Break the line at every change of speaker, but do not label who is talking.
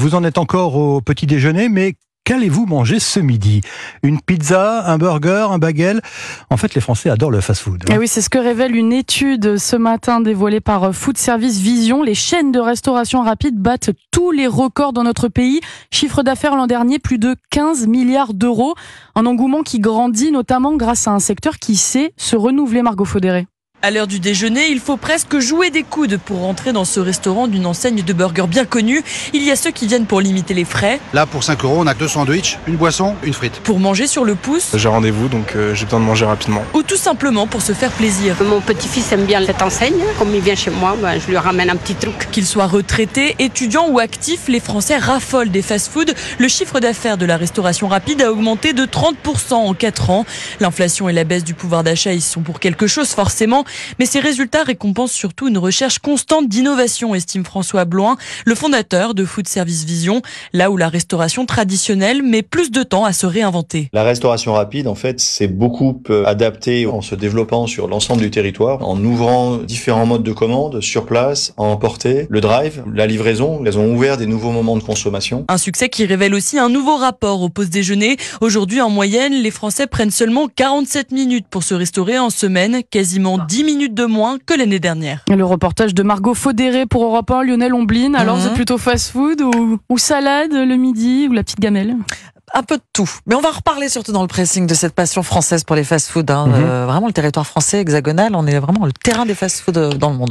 vous en êtes encore au petit déjeuner, mais qu'allez-vous manger ce midi? Une pizza, un burger, un bagel? En fait, les Français adorent le fast-food.
Et oui, c'est ce que révèle une étude ce matin dévoilée par Food Service Vision. Les chaînes de restauration rapide battent tous les records dans notre pays. Chiffre d'affaires l'an dernier, plus de 15 milliards d'euros. Un engouement qui grandit notamment grâce à un secteur qui sait se renouveler, Margot Faudéré.
À l'heure du déjeuner, il faut presque jouer des coudes pour rentrer dans ce restaurant d'une enseigne de burgers bien connue. Il y a ceux qui viennent pour limiter les frais.
Là, pour 5 €, on a 2 sandwichs, une boisson, une frite.
Pour manger sur le pouce.
J'ai rendez-vous, donc j'ai besoin de manger rapidement.
Ou tout simplement pour se faire plaisir.
Mon petit-fils aime bien cette enseigne. Comme il vient chez moi, je lui ramène un petit truc.
Qu'il soit retraité, étudiant ou actif, les Français raffolent des fast-foods. Le chiffre d'affaires de la restauration rapide a augmenté de 30% en 4 ans. L'inflation et la baisse du pouvoir d'achat y sont pour quelque chose forcément. Mais ces résultats récompense surtout une recherche constante d'innovation, estime François Bloin, le fondateur de Food Service Vision, là où la restauration traditionnelle met plus de temps à se réinventer.
La restauration rapide, en fait, c'est beaucoup adapté en se développant sur l'ensemble du territoire, en ouvrant différents modes de commande sur place, à emporter, le drive, la livraison. Elles ont ouvert des nouveaux moments de consommation.
Un succès qui révèle aussi un nouveau rapport au pause-déjeuner. Aujourd'hui, en moyenne, les Français prennent seulement 47 minutes pour se restaurer en semaine, quasiment 10 minutes de moins que l'année dernière.
Le reportage de Margot Faudéré pour Europe 1, Lionel Omblin. Alors, c'est plutôt fast-food ou salade le midi ou la petite gamelle?
Un peu de tout. Mais on va reparler surtout dans le pressing de cette passion française pour les fast-foods. Vraiment, le territoire français hexagonal, on est vraiment le terrain des fast-foods dans le monde.